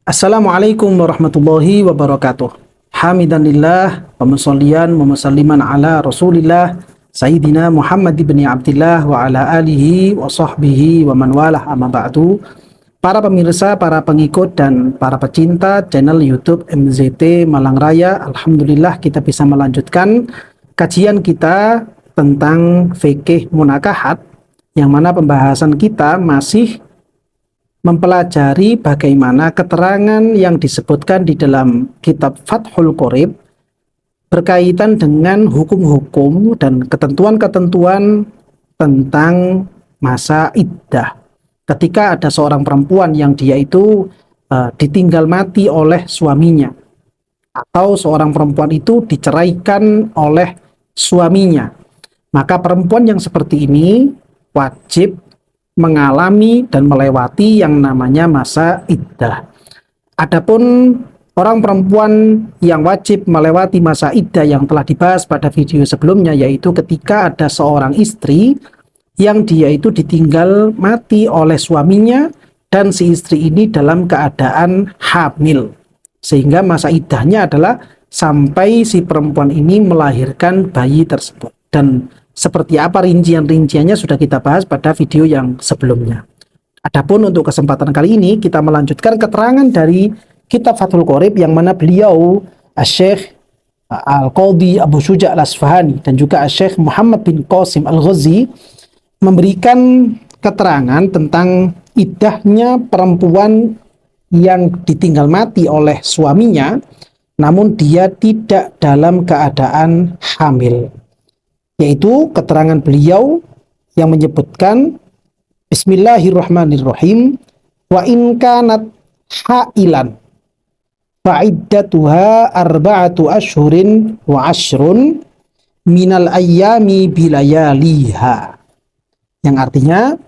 Assalamualaikum warahmatullahi wabarakatuh. Hamidanillah wa musalliyan wa musalliman ala Rasulillah Sayyidina Muhammad ibn Abdillah wa ala alihi wa sahbihi wa man walah amma ba'du. Para pemirsa, para pengikut dan para pecinta channel YouTube MZT Malang Raya, alhamdulillah kita bisa melanjutkan kajian kita tentang fikih munakahat, yang mana pembahasan kita masih mempelajari bagaimana keterangan yang disebutkan di dalam kitab Fathul Qorib berkaitan dengan hukum-hukum dan ketentuan-ketentuan tentang masa iddah. Ketika ada seorang perempuan yang dia itu ditinggal mati oleh suaminya, atau seorang perempuan itu diceraikan oleh suaminya, maka perempuan yang seperti ini wajib mengalami dan melewati yang namanya masa iddah. Adapun orang perempuan yang wajib melewati masa iddah yang telah dibahas pada video sebelumnya, yaitu ketika ada seorang istri yang dia itu ditinggal mati oleh suaminya dan si istri ini dalam keadaan hamil, sehingga masa iddahnya adalah sampai si perempuan ini melahirkan bayi tersebut. Dan seperti apa rincian-rinciannya sudah kita bahas pada video yang sebelumnya. Adapun untuk kesempatan kali ini kita melanjutkan keterangan dari kitab Fathul Qorib, yang mana beliau Syekh Al-Qadhi Abu Syuja' Al-Asfahani dan juga Syekh Muhammad bin Qasim Al-Ghazi memberikan keterangan tentang iddahnya perempuan yang ditinggal mati oleh suaminya namun dia tidak dalam keadaan hamil. Yaitu keterangan beliau yang menyebutkan Bismillahirrahmanirrahim, wa in kanat hailan fa'iddatuha arba'atu ashhurin wa ashrun minal ayyami bilayaliha, yang artinya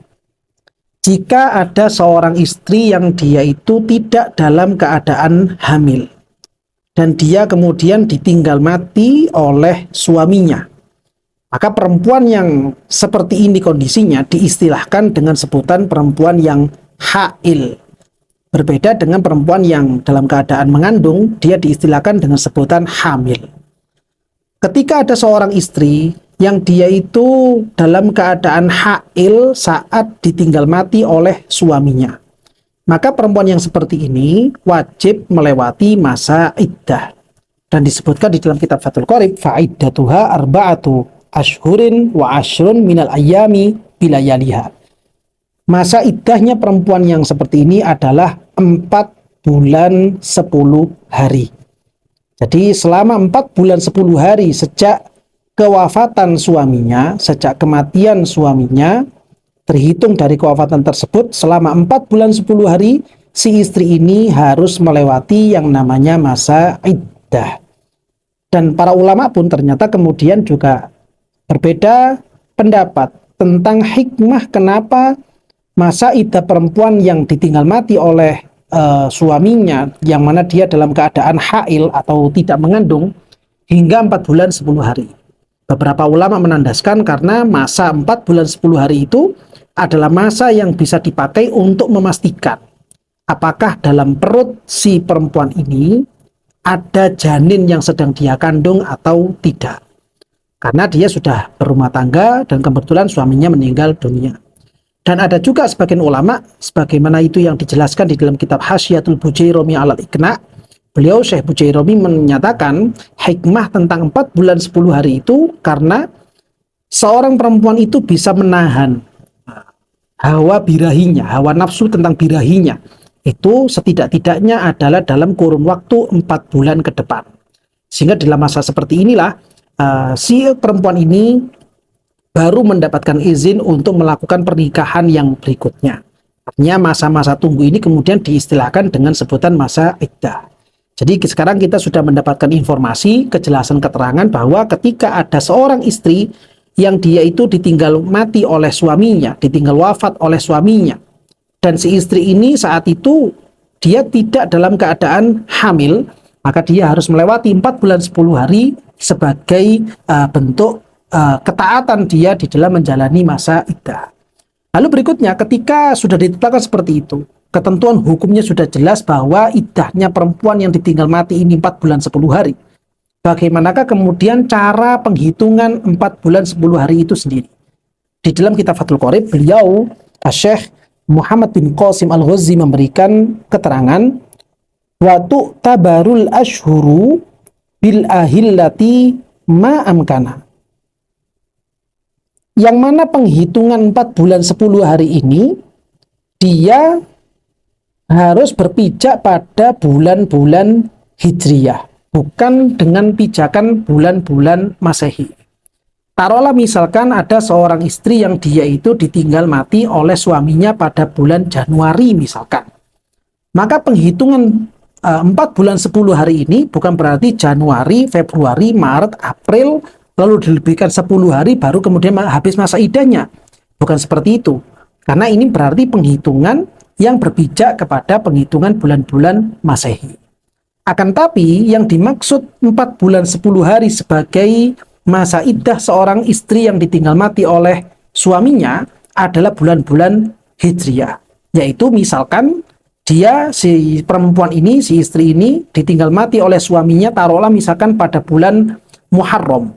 jika ada seorang istri yang dia itu tidak dalam keadaan hamil dan dia kemudian ditinggal mati oleh suaminya, maka perempuan yang seperti ini kondisinya diistilahkan dengan sebutan perempuan yang hail. Berbeda dengan perempuan yang dalam keadaan mengandung, dia diistilahkan dengan sebutan hamil. Ketika ada seorang istri yang dia itu dalam keadaan hail saat ditinggal mati oleh suaminya, maka perempuan yang seperti ini wajib melewati masa iddah. Dan disebutkan di dalam kitab Fathul Qorib, fa'iddatuha arba'atu ashhurin wa ashrun minal ayyami bilayaliha. Masa iddahnya perempuan yang seperti ini adalah 4 bulan 10 hari. Jadi selama 4 bulan 10 hari sejak kewafatan suaminya, sejak kematian suaminya, terhitung dari kewafatan tersebut, selama 4 bulan 10 hari si istri ini harus melewati yang namanya masa iddah. Dan para ulama pun ternyata kemudian juga berbeda pendapat tentang hikmah kenapa masa iddah perempuan yang ditinggal mati oleh suaminya, yang mana dia dalam keadaan hail atau tidak mengandung, hingga 4 bulan 10 hari. Beberapa ulama menandaskan karena masa 4 bulan 10 hari itu adalah masa yang bisa dipakai untuk memastikan apakah dalam perut si perempuan ini ada janin yang sedang dia kandung atau tidak. Karena dia sudah berumah tangga dan kebetulan suaminya meninggal dunia. Dan ada juga sebagian ulama, sebagaimana itu yang dijelaskan di dalam kitab Hasyiatul Bujairami alal Iqna', beliau Syekh Bujairami menyatakan hikmah tentang 4 bulan 10 hari itu karena seorang perempuan itu bisa menahan hawa birahinya, hawa nafsu tentang birahinya, itu setidak-tidaknya adalah dalam kurun waktu 4 bulan ke depan. Sehingga dalam masa seperti inilah si perempuan ini baru mendapatkan izin untuk melakukan pernikahan yang berikutnya. Artinya masa-masa tunggu ini kemudian diistilahkan dengan sebutan masa iddah. Jadi sekarang kita sudah mendapatkan informasi, kejelasan keterangan bahwa ketika ada seorang istri yang dia itu ditinggal mati oleh suaminya, ditinggal wafat oleh suaminya, dan si istri ini saat itu dia tidak dalam keadaan hamil, maka dia harus melewati 4 bulan 10 hari sebagai bentuk ketaatan dia di dalam menjalani masa iddah. Lalu berikutnya, ketika sudah ditetapkan seperti itu, ketentuan hukumnya sudah jelas bahwa iddahnya perempuan yang ditinggal mati ini 4 bulan 10 hari. Bagaimanakah kemudian cara penghitungan 4 bulan 10 hari itu sendiri? Di dalam kitab Fathul Qorib, beliau, Syekh Muhammad bin Qasim Al-Ghazi memberikan keterangan, wa tu'tabarul ashhuru bil ahillati ma amkana. Yang mana penghitungan 4 bulan 10 hari ini, dia harus berpijak pada bulan-bulan Hijriyah, bukan dengan pijakan bulan-bulan Masehi. Taruhlah misalkan ada seorang istri yang dia itu ditinggal mati oleh suaminya pada bulan Januari misalkan. Maka penghitungan 4 bulan 10 hari ini bukan berarti Januari, Februari, Maret, April, lalu dilebihkan 10 hari baru kemudian habis masa iddahnya. Bukan seperti itu. Karena ini berarti penghitungan yang berpijak kepada penghitungan bulan-bulan Masehi. Akan tapi yang dimaksud 4 bulan 10 hari sebagai masa iddah seorang istri yang ditinggal mati oleh suaminya adalah bulan-bulan Hijriyah. Yaitu misalkan dia, si perempuan ini, si istri ini ditinggal mati oleh suaminya taruhlah misalkan pada bulan Muharram.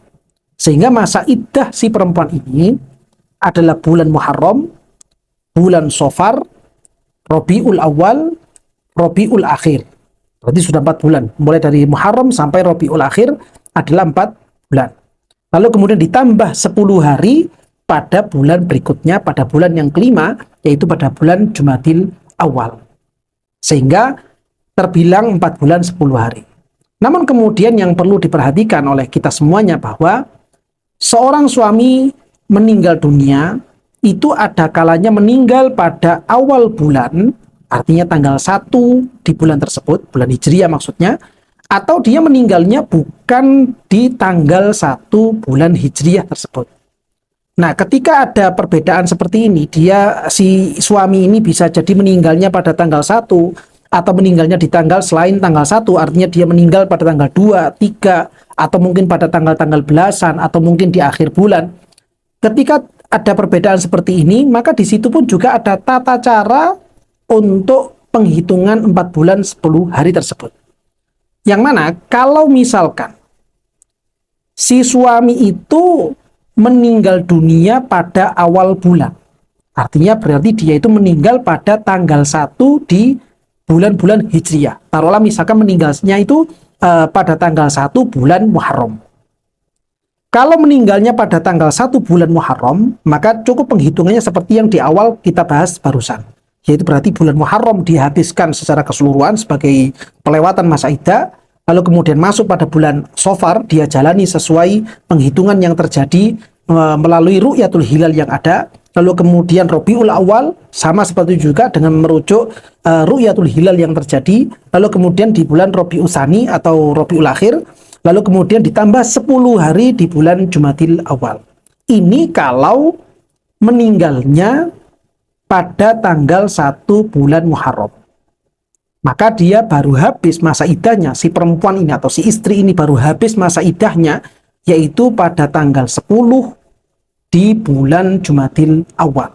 Sehingga masa iddah si perempuan ini adalah bulan Muharram, bulan Safar, Rabiul Awal, Rabiul Akhir. Berarti sudah 4 bulan. Mulai dari Muharram sampai Rabiul Akhir adalah 4 bulan. Lalu kemudian ditambah 10 hari pada bulan berikutnya, pada bulan yang kelima, yaitu pada bulan Jumadil Awal. Sehingga terbilang 4 bulan 10 hari. Namun kemudian yang perlu diperhatikan oleh kita semuanya bahwa seorang suami meninggal dunia, itu ada kalanya meninggal pada awal bulan, artinya tanggal 1 di bulan tersebut, bulan Hijriah maksudnya, atau dia meninggalnya bukan di tanggal 1 bulan Hijriah tersebut. Nah, ketika ada perbedaan seperti ini, si suami ini bisa jadi meninggalnya pada tanggal 1 atau meninggalnya di tanggal selain tanggal 1, artinya dia meninggal pada tanggal 2, 3, atau mungkin pada tanggal-tanggal belasan, atau mungkin di akhir bulan. Ketika ada perbedaan seperti ini, maka di situ pun juga ada tata cara untuk penghitungan 4 bulan 10 hari tersebut. Yang mana kalau misalkan si suami itu meninggal dunia pada awal bulan, artinya berarti dia itu meninggal pada tanggal 1 di bulan-bulan Hijriah. Taruhlah misalkan meninggalnya itu pada tanggal 1 bulan Muharram. Kalau meninggalnya pada tanggal 1 bulan Muharram, maka cukup penghitungannya seperti yang di awal kita bahas barusan. Yaitu berarti bulan Muharram dihabiskan secara keseluruhan sebagai pelewatan masa iddah, lalu kemudian masuk pada bulan Safar, dia jalani sesuai penghitungan yang terjadi melalui ru'yatul hilal yang ada, lalu kemudian Rabiul Awal, sama seperti juga dengan merujuk ru'yatul hilal yang terjadi, lalu kemudian di bulan Rabiul Tsani atau Rabiul Akhir, lalu kemudian ditambah 10 hari di bulan Jumadil Awal. Ini kalau meninggalnya pada tanggal 1 bulan Muharram. Maka dia baru habis masa iddahnya, si perempuan ini atau si istri ini baru habis masa iddahnya, yaitu pada tanggal 10 di bulan Jumadil Awal.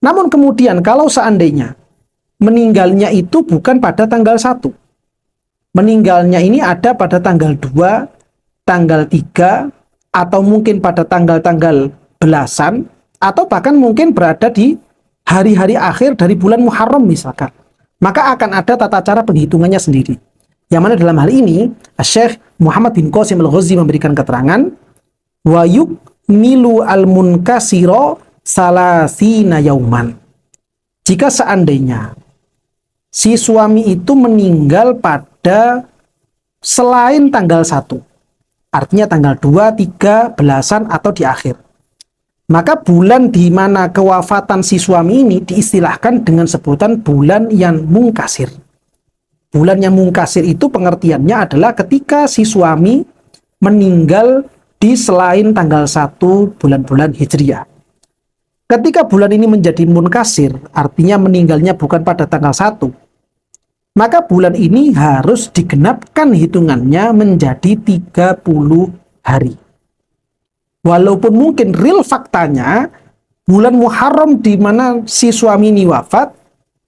Namun kemudian kalau seandainya meninggalnya itu bukan pada tanggal 1, meninggalnya ini ada pada tanggal 2, tanggal 3, atau mungkin pada tanggal-tanggal belasan, atau bahkan mungkin berada di hari-hari akhir dari bulan Muharram misalkan. Maka akan ada tata cara penghitungannya sendiri. Yang mana dalam hal ini, Syekh Muhammad bin Qasim Al-Ghazi memberikan keterangan, wa yukmilu al-munkasiro salasina yauman. Jika seandainya si suami itu meninggal pada selain tanggal 1, artinya tanggal 2, 3, belasan, atau di akhir, maka bulan di mana kewafatan si suami ini diistilahkan dengan sebutan bulan yang mungkasir. Bulan yang mungkasir itu pengertiannya adalah ketika si suami meninggal di selain tanggal 1 bulan-bulan Hijriah. Ketika bulan ini menjadi munkasir, artinya meninggalnya bukan pada tanggal 1, maka bulan ini harus digenapkan hitungannya menjadi 30 hari. Walaupun mungkin real faktanya bulan Muharram di mana si suami ini wafat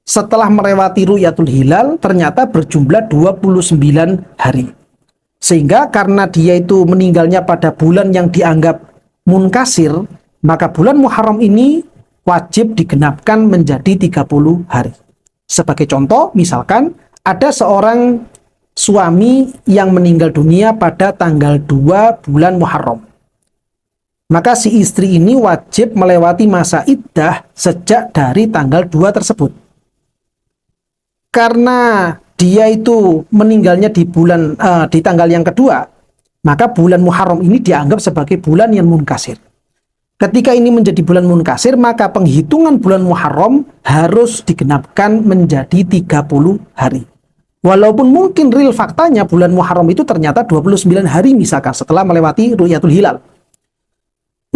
setelah melewati ru'yatul hilal ternyata berjumlah 29 hari. Sehingga karena dia itu meninggalnya pada bulan yang dianggap munkasir, maka bulan Muharram ini wajib digenapkan menjadi 30 hari. Sebagai contoh, misalkan ada seorang suami yang meninggal dunia pada tanggal 2 bulan Muharram. Maka si istri ini wajib melewati masa iddah sejak dari tanggal 2 tersebut. Karena dia itu meninggalnya di tanggal yang kedua, maka bulan Muharram ini dianggap sebagai bulan yang munkasir. Ketika ini menjadi bulan munkasir, maka penghitungan bulan Muharram harus digenapkan menjadi 30 hari. Walaupun mungkin real faktanya bulan Muharram itu ternyata 29 hari misalkan setelah melewati ru'yatul hilal.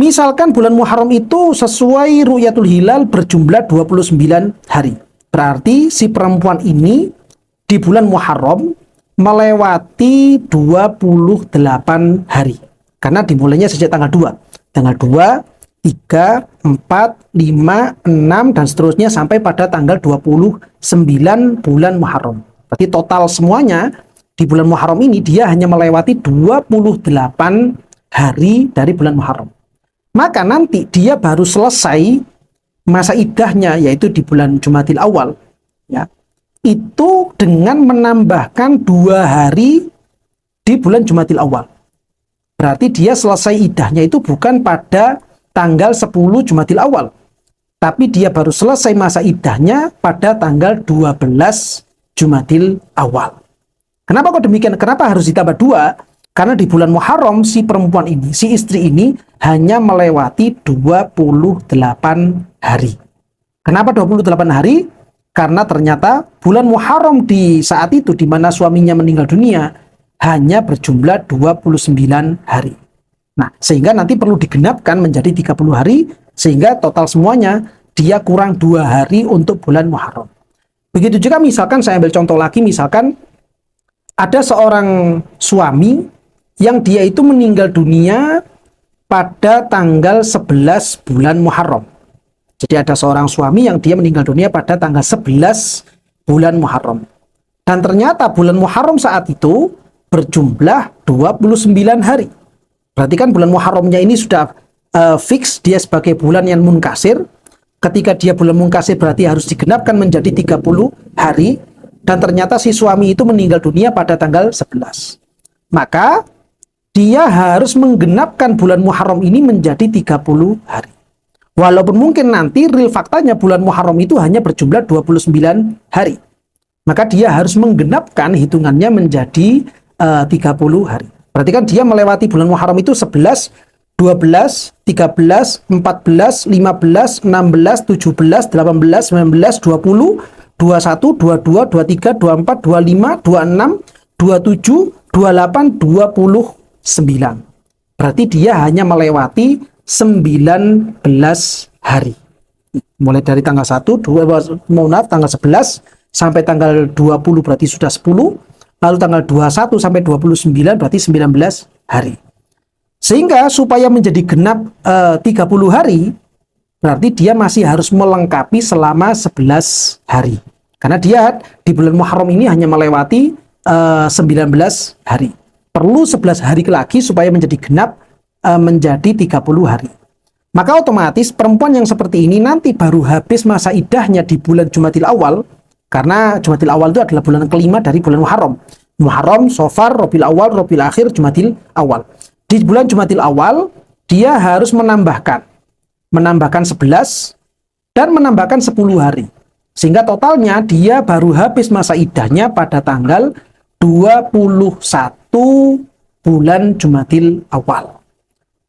Misalkan bulan Muharram itu sesuai ru'yatul hilal berjumlah 29 hari. Berarti si perempuan ini di bulan Muharram melewati 28 hari. Karena dimulainya sejak tanggal 2. Tanggal 2, 3, 4, 5, 6, dan seterusnya sampai pada tanggal 29 bulan Muharram. Berarti total semuanya di bulan Muharram ini dia hanya melewati 28 hari dari bulan Muharram. Maka nanti dia baru selesai masa iddahnya, yaitu di bulan Jumadil Awal, ya, itu dengan menambahkan 2 hari di bulan Jumadil Awal. Berarti dia selesai iddahnya itu bukan pada tanggal 10 Jumadil Awal, tapi dia baru selesai masa iddahnya pada tanggal 12 Jumadil Awal. Kenapa kok demikian? Kenapa harus ditambah 2? Karena di bulan Muharram si perempuan ini, si istri ini hanya melewati 28 hari. Kenapa 28 hari? Karena ternyata bulan Muharram di saat itu di mana suaminya meninggal dunia hanya berjumlah 29 hari. Nah, sehingga nanti perlu digenapkan menjadi 30 hari, sehingga total semuanya dia kurang 2 hari untuk bulan Muharram. Begitu juga misalkan saya ambil contoh lagi, misalkan ada seorang suami yang dia itu meninggal dunia pada tanggal 11 bulan Muharram. Jadi ada seorang suami yang dia meninggal dunia pada tanggal 11 bulan Muharram. Dan ternyata bulan Muharram saat itu berjumlah 29 hari. Berarti kan bulan Muharramnya ini sudah fix dia sebagai bulan yang munkasir. Ketika dia bulan munkasir berarti harus digenapkan menjadi 30 hari. Dan ternyata si suami itu meninggal dunia pada tanggal 11. Maka dia harus menggenapkan bulan Muharram ini menjadi 30 hari. Walaupun mungkin nanti real faktanya bulan Muharram itu hanya berjumlah 29 hari. Maka dia harus menggenapkan hitungannya menjadi 30 hari. Berarti kan dia melewati bulan Muharram itu 11, 12, 13, 14, 15, 16, 17, 18, 19, 20, 21, 22, 23, 24, 25, 26, 27, 28, 29. Berarti dia hanya melewati 19 hari. Mulai dari tanggal 1, tanggal 11 sampai tanggal 20 berarti sudah 10. Lalu tanggal 21 sampai 29 berarti 19 hari. Sehingga supaya menjadi genap 30 hari, berarti dia masih harus melengkapi selama 11 hari. Karena dia di bulan Muharram ini hanya melewati 19 hari. Perlu 11 hari lagi supaya menjadi genap menjadi 30 hari. Maka otomatis perempuan yang seperti ini nanti baru habis masa iddahnya di bulan Jumadil Awal, karena Jumadil Awal itu adalah bulan kelima dari bulan Muharram. Muharram, Safar, Rabiul Awal, Rabiul Akhir, Jumadil Awal. Di bulan Jumadil Awal dia harus menambahkan 11 dan menambahkan 10 hari. Sehingga totalnya dia baru habis masa iddahnya pada tanggal 21 bulan Jumadil Awal.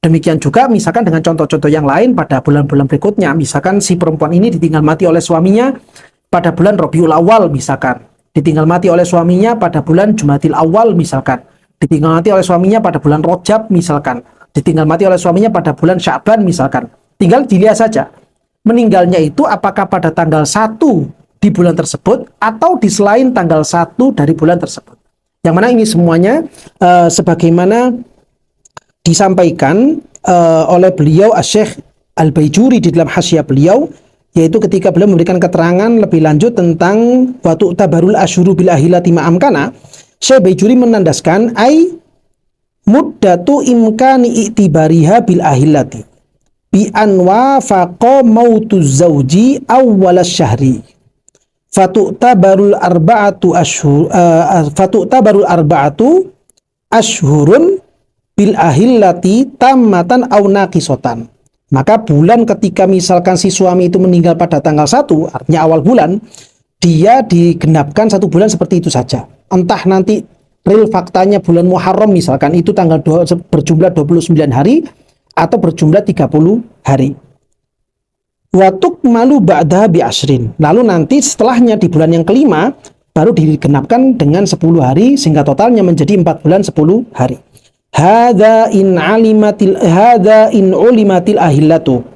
Demikian juga misalkan dengan contoh-contoh yang lain pada bulan-bulan berikutnya. Misalkan si perempuan ini ditinggal mati oleh suaminya pada bulan Rabiul Awal misalkan. Ditinggal mati oleh suaminya pada bulan Jumadil Awal misalkan. Ditinggal mati oleh suaminya pada bulan Rajab misalkan. Ditinggal mati oleh suaminya pada bulan Sya'ban misalkan. Tinggal dilihat saja. Meninggalnya itu apakah pada tanggal 1 di bulan tersebut atau di selain tanggal 1 dari bulan tersebut. Yang mana ini semuanya sebagaimana disampaikan oleh beliau Asy-Syaikh Al-Baijuri di dalam Hasyiah beliau, yaitu ketika beliau memberikan keterangan lebih lanjut tentang waktu tabarul asyuru bil ahilati ma'amkana, Syekh Baijuri menandaskan ai muddatu imkani i'tibariha bil ahilati bi anwa faqa mautuz zauji awwalas syahri fatu'tabarul arba'atu ashhurun bil ahillati tammatan aw naqisatan. Maka bulan ketika misalkan si suami itu meninggal pada tanggal 1, artinya awal bulan, dia digenapkan 1 bulan seperti itu saja. Entah nanti real faktanya bulan Muharram misalkan itu tanggal berjumlah 29 hari atau berjumlah 30 hari. Watuk malu ba'daha bi ashrin. Lalu nanti setelahnya di bulan yang kelima baru digenapkan dengan 10 hari sehingga totalnya menjadi 4 bulan 10 hari. Hadza in ulimatil ahillatu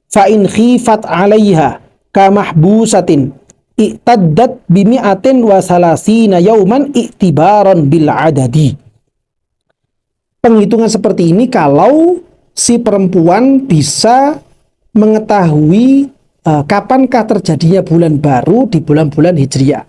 fa in khifat 'alaiha ka mahbusatin i'taddat bi mi'atin wa salasina yauman i'tibaran bil adadi. Penghitungan seperti ini kalau si perempuan bisa mengetahui kapankah terjadinya bulan baru di bulan-bulan Hijriah.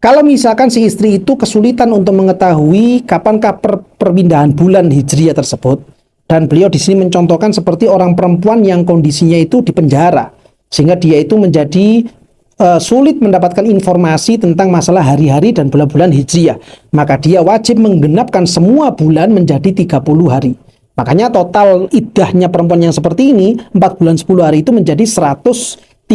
Kalau misalkan si istri itu kesulitan untuk mengetahui kapankah perpindahan bulan Hijriah tersebut, dan beliau di sini mencontohkan seperti orang perempuan yang kondisinya itu di penjara, sehingga dia itu menjadi sulit mendapatkan informasi tentang masalah hari-hari dan bulan-bulan Hijriah, maka dia wajib menggenapkan semua bulan menjadi 30 hari. Makanya total iddahnya perempuan yang seperti ini 4 bulan 10 hari itu menjadi 130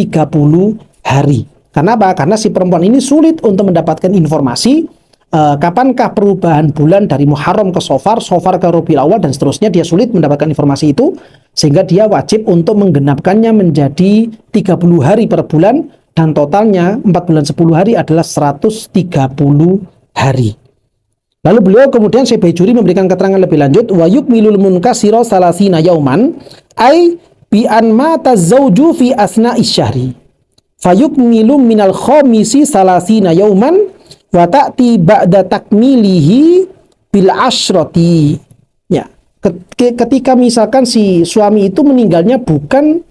hari. Kenapa? Karena si perempuan ini sulit untuk mendapatkan informasi kapankah perubahan bulan dari Muharram ke Safar, Safar ke Rabiul Awal dan seterusnya. Dia sulit mendapatkan informasi itu sehingga dia wajib untuk menggenapkannya menjadi 30 hari per bulan dan totalnya 4 bulan 10 hari adalah 130 hari. Lalu beliau kemudian Syekh Baijuri memberikan keterangan lebih lanjut, wa yukmilul munkasira salasina yauman ai bi an mata zauju fi asna'is syahri fayukmilu minal khamisi salasina yauman wa ta'ti ba'da takmilihi bil asyrati. Ya, ketika misalkan si suami itu meninggalnya bukan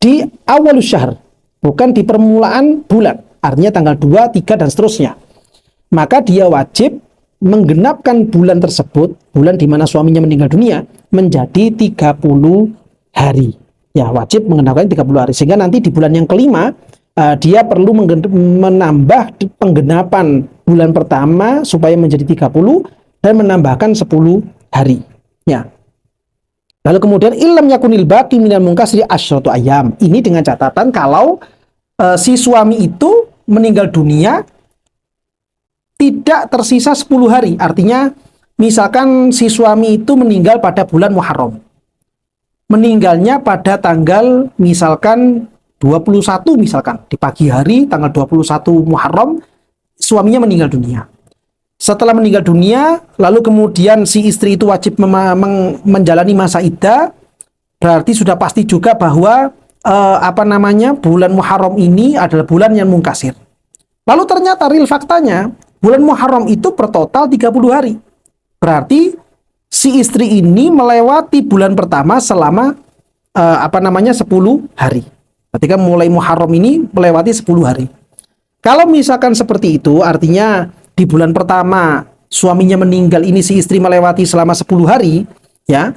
di awal syahr, bukan di permulaan bulan, artinya tanggal 2, 3 dan seterusnya, maka dia wajib menggenapkan bulan tersebut, bulan di mana suaminya meninggal dunia, menjadi 30 hari. Ya, wajib mengenapkan 30 hari. Sehingga nanti di bulan yang kelima, dia perlu menambah penggenapan bulan pertama supaya menjadi 30 dan menambahkan 10 hari. Ya. Lalu kemudian illam yakunil baqi minal munkasri asyratu ayyam. Ini dengan catatan kalau si suami itu meninggal dunia tidak tersisa 10 hari. Artinya misalkan si suami itu meninggal pada bulan Muharram. Meninggalnya pada tanggal misalkan 21 misalkan. Di pagi hari tanggal 21 Muharram suaminya meninggal dunia. Setelah meninggal dunia, lalu kemudian si istri itu wajib menjalani masa iddah, berarti sudah pasti juga bahwa bulan Muharram ini adalah bulan yang mungkasir. Lalu ternyata real faktanya bulan Muharram itu per total 30 hari. Berarti si istri ini melewati bulan pertama selama 10 hari. Ketika mulai Muharram ini melewati 10 hari. Kalau misalkan seperti itu, artinya di bulan pertama suaminya meninggal ini si istri melewati selama 10 hari, ya,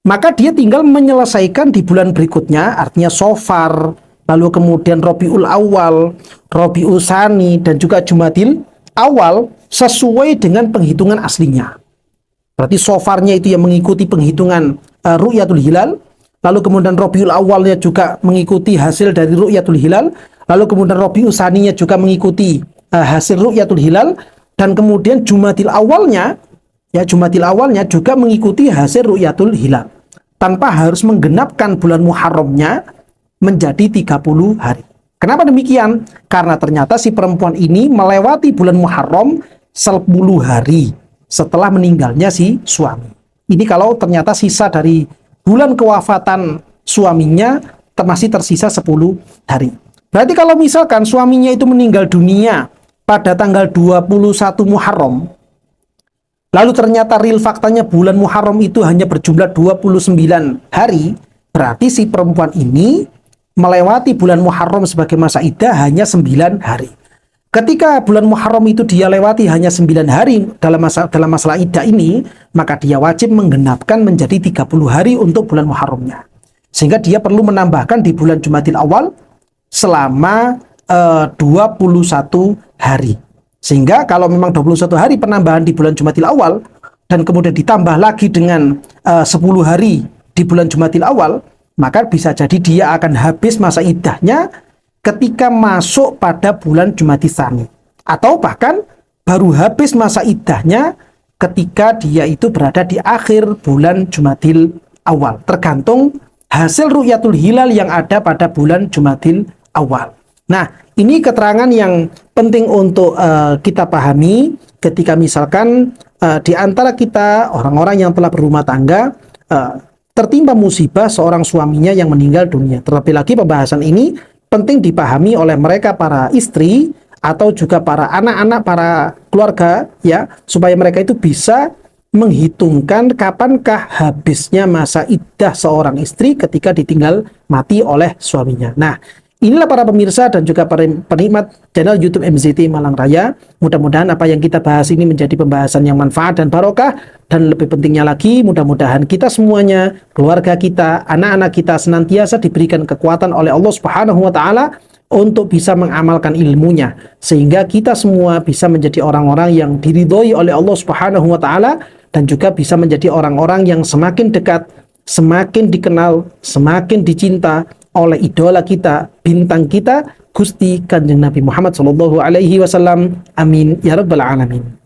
maka dia tinggal menyelesaikan di bulan berikutnya, artinya Safar, lalu kemudian Rabiul Awal, Rabiul Tsani, dan juga Jumadil Awal sesuai dengan penghitungan aslinya. Berarti Safarnya itu yang mengikuti penghitungan Ru'yatul Hilal, lalu kemudian Rabiul Awalnya juga mengikuti hasil dari Ru'yatul Hilal, lalu kemudian Rabiul Tsaninya juga mengikuti hasil Ru'yatul Hilal, dan kemudian Jumadil Awalnya juga mengikuti hasil Ru'yatul Hilal tanpa harus menggenapkan bulan Muharramnya menjadi 30 hari. Kenapa demikian? Karena ternyata si perempuan ini melewati bulan Muharram 10 hari setelah meninggalnya si suami. Ini kalau ternyata sisa dari bulan kewafatan suaminya masih tersisa 10 hari. Berarti kalau misalkan suaminya itu meninggal dunia pada tanggal 21 Muharram, lalu ternyata real faktanya bulan Muharram itu hanya berjumlah 29 hari, berarti si perempuan ini melewati bulan Muharram sebagai masa iddah hanya 9 hari. Ketika bulan Muharram itu dia lewati hanya 9 hari dalam masalah iddah ini, maka dia wajib menggenapkan menjadi 30 hari untuk bulan Muharramnya. Sehingga dia perlu menambahkan di bulan Jumadil Awal selama 21 hari. Sehingga kalau memang 21 hari penambahan di bulan Jumadil Awal dan kemudian ditambah lagi dengan 10 hari di bulan Jumadil Awal, maka bisa jadi dia akan habis masa iddahnya ketika masuk pada bulan Jumadil Tsani, atau bahkan baru habis masa iddahnya ketika dia itu berada di akhir bulan Jumadil Awal, tergantung hasil ru'yatul hilal yang ada pada bulan Jumadil Awal. Nah, ini keterangan yang penting untuk kita pahami ketika misalkan di antara kita orang-orang yang telah berumah tangga tertimpa musibah seorang suaminya yang meninggal dunia. Terlebih lagi pembahasan ini penting dipahami oleh mereka para istri atau juga para anak-anak, para keluarga, ya, supaya mereka itu bisa menghitungkan kapankah habisnya masa iddah seorang istri ketika ditinggal mati oleh suaminya. Nah, inilah para pemirsa dan juga para penikmat channel YouTube MZT Malang Raya. Mudah-mudahan apa yang kita bahas ini menjadi pembahasan yang manfaat dan barokah. Dan lebih pentingnya lagi, mudah-mudahan kita semuanya, keluarga kita, anak-anak kita senantiasa diberikan kekuatan oleh Allah Subhanahu wa Ta'ala untuk bisa mengamalkan ilmunya, sehingga kita semua bisa menjadi orang-orang yang diridhoi oleh Allah Subhanahu wa Ta'ala, dan juga bisa menjadi orang-orang yang semakin dekat, semakin dikenal, semakin dicinta oleh idola kita, bintang kita, Gusti Kanjeng Nabi Muhammad SAW. Amin ya rabbal alamin.